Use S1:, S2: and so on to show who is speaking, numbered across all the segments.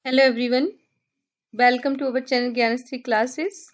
S1: Hello everyone, welcome to our channel Gyanasri classes.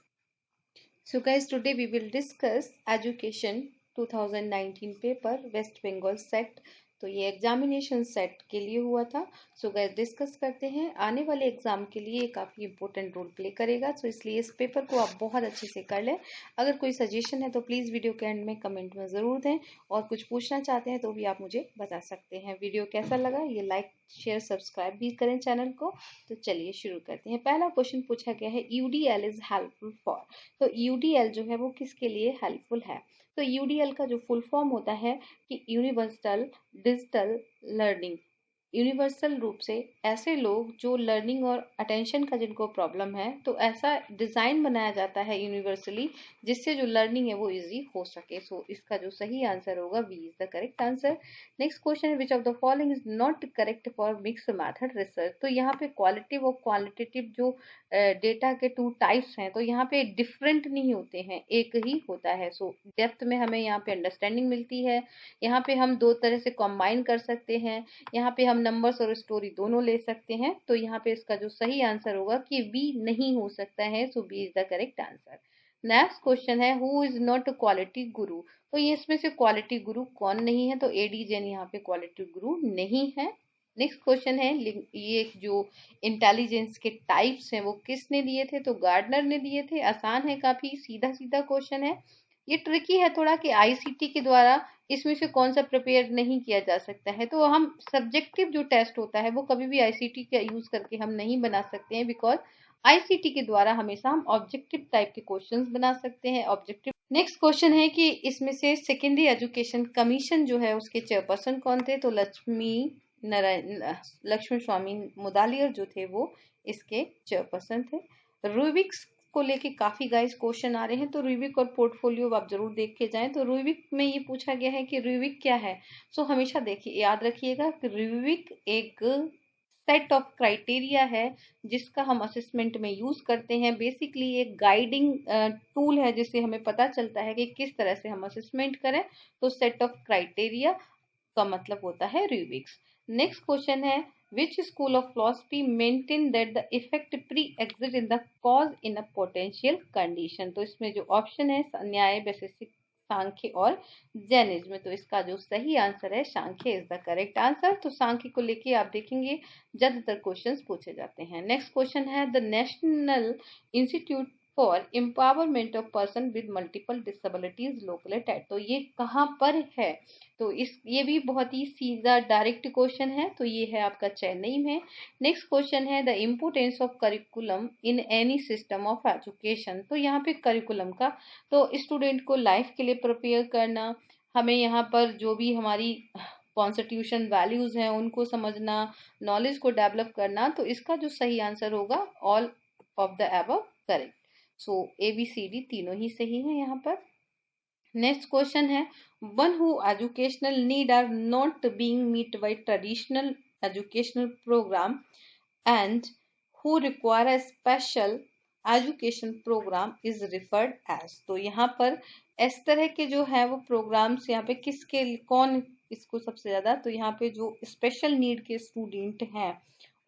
S1: So guys, today we will discuss education 2019 paper West Bengal set. तो ये examination set के लिए हुआ था. So guys discuss करते हैं. आने वाले एग्जाम के लिए काफ़ी इंपॉर्टेंट रोल प्ले करेगा. सो इसलिए इस पेपर को आप बहुत अच्छे से कर लें. अगर कोई सजेशन है तो प्लीज़ वीडियो के एंड में कमेंट में ज़रूर दें. और कुछ पूछना चाहते हैं तो भी आप मुझे बता सकते हैं. वीडियो कैसा लगा ये लाइक शेयर सब्सक्राइब भी करें चैनल को. तो चलिए शुरू करते हैं. पहला क्वेश्चन पूछा गया है UDL इज हेल्पफुल फॉर. तो यूडीएल जो है वो किसके लिए हेल्पफुल है. तो यूडीएल का जो फुल फॉर्म होता है कि यूनिवर्सल डिजिटल लर्निंग. यूनिवर्सल रूप से ऐसे लोग जो लर्निंग और अटेंशन का जिनको प्रॉब्लम है तो ऐसा डिज़ाइन बनाया जाता है यूनिवर्सली जिससे जो लर्निंग है वो इजी हो सके. सो इसका जो सही आंसर होगा B is the correct answer. Next question है which of the following is not correct for mix method research. तो यहाँ पे क्वालिटिव और क्वालिटेटिव जो डेटा के टू टाइप्स हैं तो यहाँ पे डिफरेंट नहीं होते हैं, एक ही होता है. सो डेप्थ में हमें यहाँ पे अंडरस्टैंडिंग मिलती है. यहाँ पे हम दो तरह से कंबाइन कर सकते हैं. यहाँ पे हम नंबर्स और स्टोरी दोनों ले सकते हैं. तो यहाँ पे इसका जो सही आंसर होगा कि बी नहीं हो सकता है. So B is the correct answer. Next question है who is not quality guru. तो ये इसमें से क्वालिटी गुरु कौन नहीं है. तो एडी जैन यहाँ पे क्वालिटी गुरु नहीं है. नेक्स्ट क्वेश्चन है ये जो इंटेलिजेंस के टाइप्स हैं वो किसने दिए थे. तो गार्डनर ने दिए थे. आसान है, काफी सीधा सीधा क्वेश्चन है. ये ट्रिकी है थोड़ा कि आईसीटी के द्वारा इसमें से कौन सा प्रिपेयर नहीं किया जा सकता है. तो हम सब्जेक्टिव जो टेस्ट होता है वो कभी भी आईसीटी का यूज करके हम नहीं बना सकते हैं बिकॉज आईसीटी के द्वारा हमेशा हम ऑब्जेक्टिव टाइप के क्वेश्चंस बना सकते हैं. ऑब्जेक्टिव. नेक्स्ट क्वेश्चन है कि इसमें से सेकेंडरी एजुकेशन कमीशन जो है उसके चेयरपर्सन कौन थे. तो लक्ष्मी स्वामी मुदालियर जो थे वो इसके चेयरपर्सन थे. रूबिक्स को लेके काफी गाइस क्वेश्चन आ रहे हैं. तो रूबिक और पोर्टफोलियो आप जरूर देख के जाएं. तो रूबिक में ये पूछा गया है कि रूबिक क्या है. सो हमेशा देखिए याद रखिएगा कि रूबिक एक सेट ऑफ क्राइटेरिया है जिसका हम असेसमेंट में यूज करते हैं. बेसिकली एक गाइडिंग टूल है जिससे हमें पता चलता है कि किस तरह से हम असेसमेंट करें. तो सेट ऑफ क्राइटेरिया का मतलब होता है रूबिक्स. नेक्स्ट क्वेश्चन है which school of philosophy maintain that the effect pre-exist in the cause in a potential condition. तो इसमें जो ऑप्शन है न्याय वैशेषिक सांख्य और जैनिज्म. तो इसका जो सही आंसर है सांख्य इज द करेक्ट आंसर. तो सांख्य को लेके आप देखेंगे ज्यादातर क्वेश्चंस पूछे जाते हैं. नेक्स्ट क्वेश्चन है the national institute for empowerment of person with multiple disabilities located. तो ये कहाँ पर है. तो ये भी बहुत ही सीधा डायरेक्ट क्वेश्चन है. तो ये है आपका चेन्नई में. नेक्स्ट क्वेश्चन है the importance of curriculum in any system of education. तो यहाँ पे करिकुलम का तो स्टूडेंट को लाइफ के लिए प्रिपेयर करना, हमें यहाँ पर जो भी हमारी कॉन्स्टिट्यूशन वैल्यूज हैं उनको समझना, नॉलेज को डेवलप करना. तो इसका जो सही आंसर होगा all of the above correct. So ABCD तीनों ही सही है यहाँ पर. नेक्स्ट क्वेश्चन है one who educational need are not being meet by traditional educational program and who require a special education program is referred as. तो यहाँ पर इस तरह के जो है वो प्रोग्राम्स यहाँ पे किसके कौन इसको सबसे ज्यादा. तो यहाँ पे जो स्पेशल नीड के स्टूडेंट हैं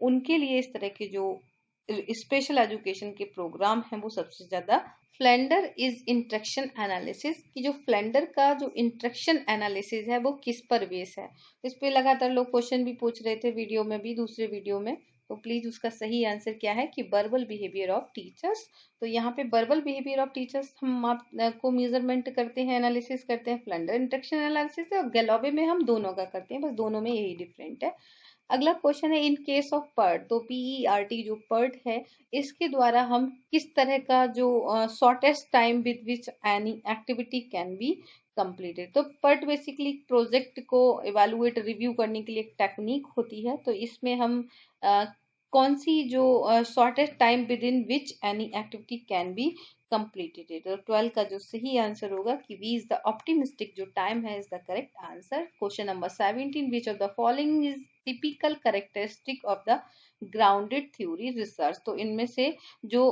S1: उनके लिए इस तरह के जो स्पेशल एजुकेशन के प्रोग्राम हैं वो सबसे ज्यादा. फ्लेंडर इज इंट्रैक्शन एनालिसिस की जो फ्लेंडर का जो इंट्रैक्शन एनालिसिस है वो किस पर बेस है. इस पे लगातार लोग क्वेश्चन भी पूछ रहे थे वीडियो में भी दूसरे वीडियो में. तो प्लीज उसका सही आंसर क्या है कि वर्बल बिहेवियर ऑफ टीचर्स. तो यहाँ पे वर्बल बिहेवियर ऑफ टीचर्स हम आपको मेजरमेंट करते हैं, एनालिसिस करते हैं फ्लेंडर इंट्रैक्शन एनालिसिस और गैलोवे में हम दोनों का करते हैं. बस दोनों में यही डिफरेंट है. अगला क्वेश्चन है इन केस ऑफ पर्ट. तो PERT जो पर्ट है इसके द्वारा हम किस तरह का जो shortest time with which any activity can be completed. तो पर्ट बेसिकली प्रोजेक्ट को इवेलुएट रिव्यू करने के लिए एक टेक्निक होती है. तो इसमें हम कौन सी जो shortest time with in which any activity can be completed. तो 12 का जो सही आंसर होगा कि वी इज द ऑप्टिमिस्टिक जो टाइम है is the correct answer. Question number 17 which of the following is typical characteristic of the grounded theory research. तो इनमें से जो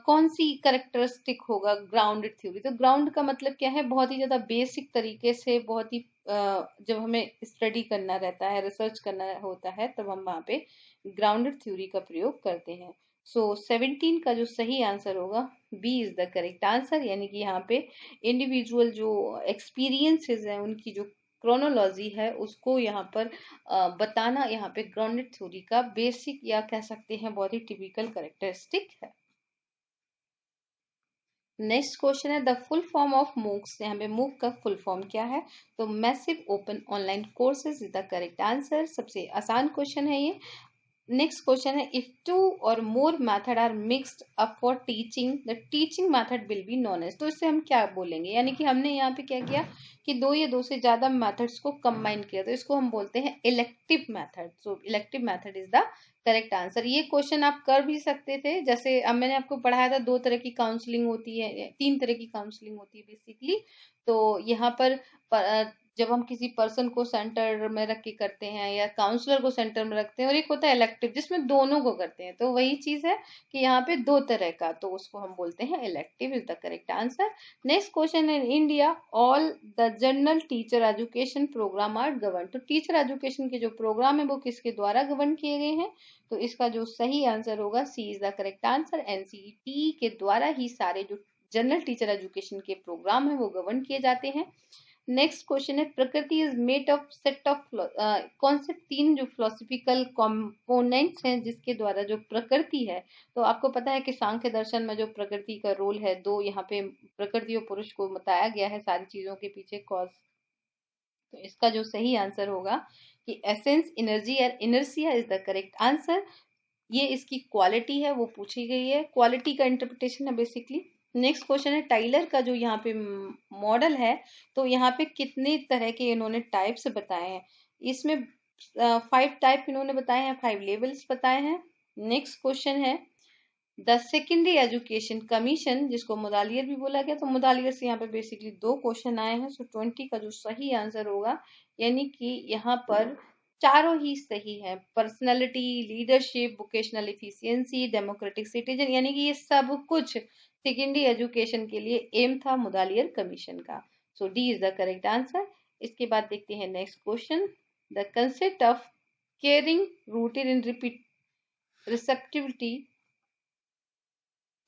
S1: कौन सी करेक्टरिस्टिक होगा ग्राउंडेड थ्योरी. तो ग्राउंड का मतलब क्या है, बहुत ही ज्यादा बेसिक तरीके से, बहुत ही जब हमें स्टडी करना रहता है, रिसर्च करना होता है तब हम वहाँ पे ग्राउंडेड थ्योरी का प्रयोग करते हैं। सो 17 का जो सही आंसर होगा B is the correct answer, यानी कि यहाँ पे इंडिविजुअल जो एक्सपीरियंसेस हैं उनकी जो क्रोनोलॉजी है उसको यहाँ पर बताना यहाँ पे ग्राउंडेड थ्योरी का बेसिक या कह सकते हैं बहुत ही टिपिकल करेक्टरिस्टिक है। नेक्स्ट क्वेश्चन है the full form of MOOCs, यहाँ पे मूक का फुल फॉर्म क्या है? तो massive open online courses is the correct answer. सबसे आसान क्वेश्चन है ये। नेक्स्ट क्वेश्चन है if two or more method are mixed up for teaching the teaching method will be known as. तो इससे हम क्या बोलेंगे, यानी कि हमने यहाँ पे क्या किया कि दो या दो से ज्यादा मेथड्स को कंबाइन किया, तो इसको हम बोलते हैं elective method. So elective method is the correct answer. ये क्वेश्चन आप कर भी सकते थे, जैसे अब मैंने आपको पढ़ाया था दो तरह की काउंसलिंग होती है, तीन तरह की काउंसलिंग होती है बेसिकली। तो यहाँ पर जब हम किसी पर्सन को सेंटर में रख के करते हैं या काउंसलर को सेंटर में रखते हैं, और एक होता है इलेक्टिव जिसमें दोनों को करते हैं, तो वही चीज है कि यहाँ पे दो तरह का, तो उसको हम बोलते हैं elective is the correct answer. Next question in India all the general teacher education program are govern. तो टीचर एजुकेशन के जो प्रोग्राम है वो किसके द्वारा गवर्न किए गए हैं? तो इसका जो सही आंसर होगा C is the correct answer. NCET के द्वारा ही सारे जो जनरल टीचर एजुकेशन के प्रोग्राम है वो गवर्न किए जाते हैं। नेक्स्ट क्वेश्चन है प्रकृति is made of set of, कौन से तीन जो फिलोसफिकल कंपोनेंट्स हैं जिसके द्वारा जो प्रकृति है, तो आपको पता है कि सांख्य दर्शन में जो प्रकृति का रोल है, दो यहाँ पे प्रकृति और पुरुष को बताया गया है सारी चीजों के पीछे कॉज। तो इसका जो सही आंसर होगा कि एसेंस, एनर्जी और inertia is the correct answer. ये इसकी क्वालिटी है वो पूछी गई है, क्वालिटी का इंटरप्रिटेशन है बेसिकली। नेक्स्ट क्वेश्चन है टाइलर का जो यहाँ पे मॉडल है, तो यहाँ पे कितने तरह के इन्होंने टाइप्स बताए हैं? इसमें 5 टाइप इन्होंने बताए हैं, 5 लेवल्स बताए हैं। नेक्स्ट क्वेश्चन है द सेकेंडरी एजुकेशन कमीशन, जिसको मुदालियर भी बोला गया, तो मुदालियर से यहाँ पे बेसिकली 2 क्वेश्चन आए हैं। सो 20 का जो सही आंसर होगा, यानी कि यहाँ पर चारों ही सही है। Personality, leadership, vocational efficiency, democratic citizen, यानी कि ये सब कुछ सेकेंडरी एजुकेशन के लिए एम था मुदालियर कमीशन का। So D is the correct answer. इसके बाद देखते हैं next question the concept of caring rooted in repeat receptivity,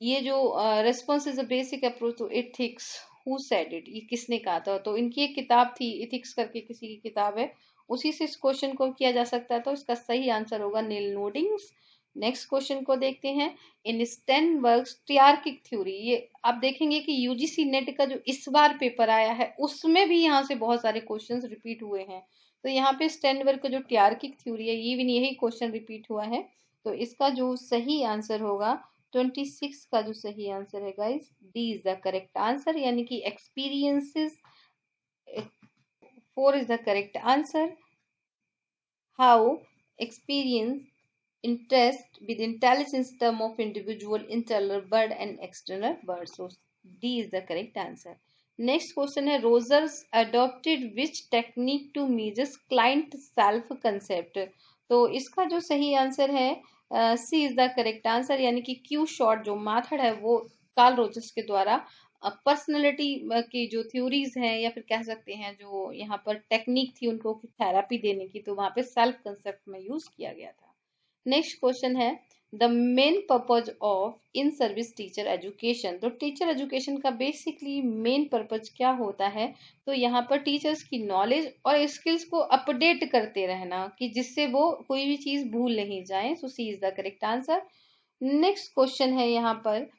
S1: ये जो response is a basic approach to ethics, who said it, ये किसने कहा था? तो इनकी एक किताब थी, एथिक्स करके किसी की किताब है, उसी से इस क्वेश्चन को किया जा सकता है। तो इसका सही आंसर होगा नील नोडिंग्स। नेक्स्ट क्वेश्चन को देखते हैं इन स्टेनबर्ग्स ट्रियार्किक थ्योरी, ये आप देखेंगे कि यूजीसी नेट का जो इस बार पेपर आया है उसमें भी यहाँ से बहुत सारे क्वेश्चंस रिपीट हुए हैं। तो यहाँ पे स्टेनबर्ग का जो ट्रियार्किक थ्योरी है ये भी यही क्वेश्चन रिपीट हुआ है। तो इसका जो सही आंसर होगा 26 का जो सही आंसर है guys, D is the correct answer, यानी कि experiences 4 is the correct answer. How experience interest with intelligence term of individual internal bird and external bird. So D is the correct answer. Next question है Rogers adopted which technique to measure client self concept? तो इसका जो सही answer है C is the correct answer, यानी कि Q short जो method है वो कार्ल रोजर्स के द्वारा पर्सनैलिटी की जो थ्योरीज हैं या फिर कह सकते हैं जो यहाँ पर टेक्निक थी उनको थेरापी देने की, तो वहां पे सेल्फ कंसेप्ट में यूज किया गया था। नेक्स्ट क्वेश्चन है the main purpose of in service teacher education. तो टीचर एजुकेशन का बेसिकली मेन पर्पज क्या होता है? तो यहाँ पर टीचर्स की नॉलेज और स्किल्स को अपडेट करते रहना, कि जिससे वो कोई भी चीज भूल नहीं जाए। So C is the correct answer. Next question है यहाँ पर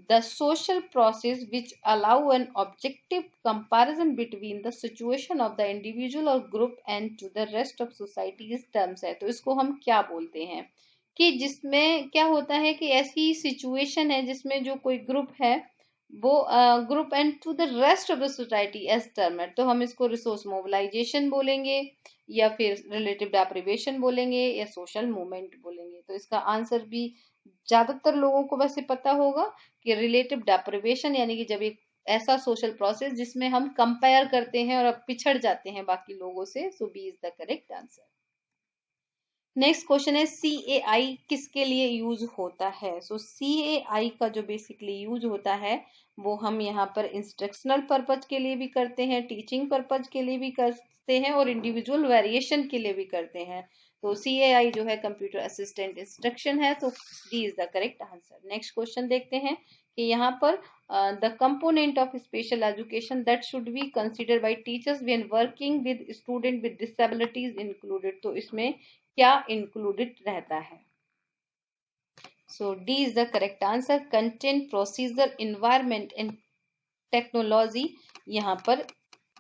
S1: the social process which allow an objective comparison between the situation of the individual or group and to the rest of society is terms है। तो इसको हम क्या बोलते हैं कि जिसमें क्या होता है कि ऐसी सिचुएशन है जिसमें जो कोई ग्रुप है वो group and to the rest of the society as term है, तो हम इसको रिसोर्स मोबिलाइजेशन बोलेंगे या फिर रिलेटिव डेप्रिवेशन बोलेंगे या सोशल मूवमेंट बोलेंगे। तो इसका आंसर भी ज्यादातर लोगों को वैसे पता होगा कि रिलेटिव डेप्रिवेशन, यानी कि जब एक ऐसा सोशल प्रोसेस जिसमें हम कंपेयर करते हैं और अब पिछड़ जाते हैं बाकी लोगों से। So B is the correct answer. Next question है CAI किसके लिए यूज होता है? सो CAI का जो बेसिकली यूज होता है वो हम यहाँ पर इंस्ट्रक्शनल पर्पज के लिए भी करते हैं, टीचिंग पर्पज के लिए भी करते हैं और इंडिविजुअल वेरिएशन के लिए भी करते हैं। तो CAI जो है कंप्यूटर असिस्टेंट इंस्ट्रक्शन है, तो D is the correct answer. Next question देखते हैं कि यहाँ पर the component of special education that should be consider by teachers when working with student with disabilities included, तो इसमें क्या इंक्लूडेड रहता है? So D is the correct answer, content, procedure, environment and technology यहाँ पर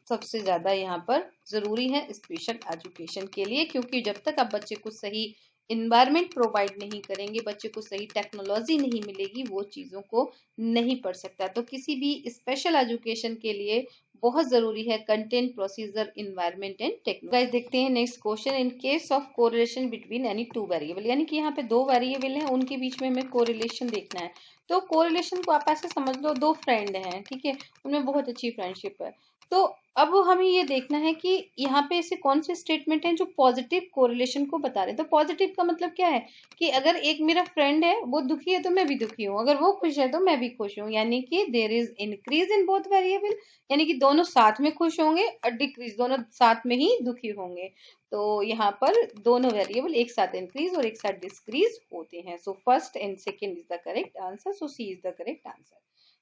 S1: सबसे ज्यादा यहाँ पर जरूरी है स्पेशल एजुकेशन के लिए, क्योंकि जब तक आप बच्चे को सही इन्वायरमेंट प्रोवाइड नहीं करेंगे, बच्चे को सही टेक्नोलॉजी नहीं मिलेगी, वो चीजों को नहीं पढ़ सकता। तो किसी भी स्पेशल एजुकेशन के लिए बहुत जरूरी है content, procedure, environment and technology. देखते हैं next question, in case of correlation between any two variable, यानी कि यहाँ पे दो वेरिएबल हैं, उनके बीच में हमें कोरिलेशन देखना है। तो कोरिलेशन को आप ऐसे समझ लो, दो फ्रेंड हैं, ठीक है, उनमें बहुत अच्छी फ्रेंडशिप है। तो अब हमें ये देखना है कि यहाँ पे ऐसे कौन से स्टेटमेंट हैं जो पॉजिटिव कोरिलेशन को बता रहे हैं। तो पॉजिटिव का मतलब क्या है कि अगर एक मेरा फ्रेंड है वो दुखी है तो मैं भी दुखी हूँ, अगर वो खुश है तो मैं भी खुश हूँ, यानी कि there is increase in both variable, यानी कि दोनों साथ में खुश होंगे, और डिक्रीज दोनों साथ में ही दुखी होंगे। तो यहाँ पर दोनों वेरिएबल एक साथ इंक्रीज और एक साथ डिक्रीज होते हैं। So first and second is the correct answer, so C is the correct answer.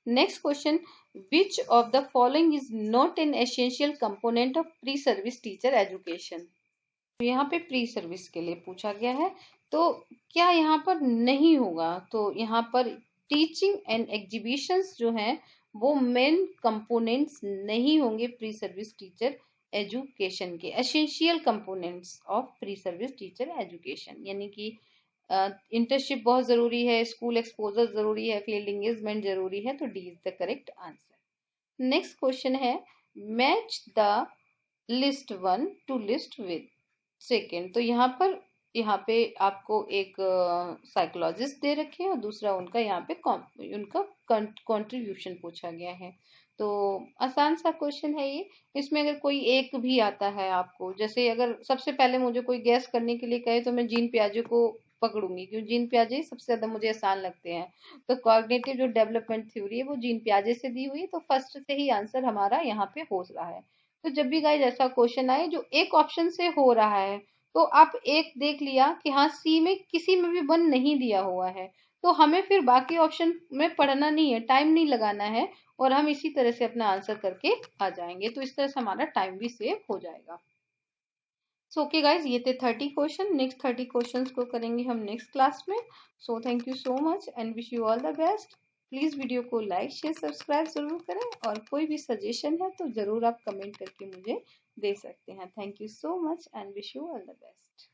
S1: Next question, which of the following is not an essential component of pre-service teacher education? तो यहाँ पे pre service के लिए पूछा गया है, तो क्या यहाँ पर नहीं होगा? तो यहाँ पर टीचिंग एंड एग्जीबिशंस जो हैं वो मेन कंपोनेंट्स नहीं होंगे प्री सर्विस टीचर एजुकेशन के। Essential components of pre service teacher education, यानी कि इंटर्नशिप बहुत जरूरी है, स्कूल एक्सपोजर जरूरी है, फील्ड एंगेजमेंट जरूरी है, तो D is the correct answer. Next question है, match the list one to list with second. तो यहाँ पे आपको एक साइकोलॉजिस्ट दे रखे हैं और दूसरा उनका यहाँ पे उनका कंट्रीब्यूशन पूछा गया है। तो आसान सा क्वेश्चन है ये, इसमें अगर कोई एक भी आता है आपको, जैसे अगर सबसे पहले मुझे कोई गैस करने के लिए कहे तो मैं जीन पियाजे को पकड़ूंगी, क्योंकि जीन पियाजे सबसे ज्यादा मुझे आसान लगते हैं। तो कॉग्निटिव जो डेवलपमेंट थ्योरी है वो जीन पियाजे से दी हुई है, तो फर्स्ट से ही आंसर हमारा यहाँ पे हो रहा है। तो जब भी गाइस ऐसा क्वेश्चन आए जो एक ऑप्शन से हो रहा है, तो आप एक देख लिया कि हाँ सी में किसी में भी वन नहीं दिया हुआ है, तो हमें फिर बाकी ऑप्शन में पढ़ना नहीं है, टाइम नहीं लगाना है, और हम इसी तरह से अपना आंसर करके आ जाएंगे। तो इस तरह से हमारा टाइम भी सेव हो जाएगा। सो ओके गाइज, ये थे 30 क्वेश्चन। नेक्स्ट 30 क्वेश्चंस को करेंगे हम नेक्स्ट क्लास में। So thank you so much and wish you all the best. Please video को लाइक शेयर सब्सक्राइब जरूर करें, और कोई भी सजेशन है तो जरूर आप कमेंट करके मुझे दे सकते हैं। Thank you so much and wish you all the best.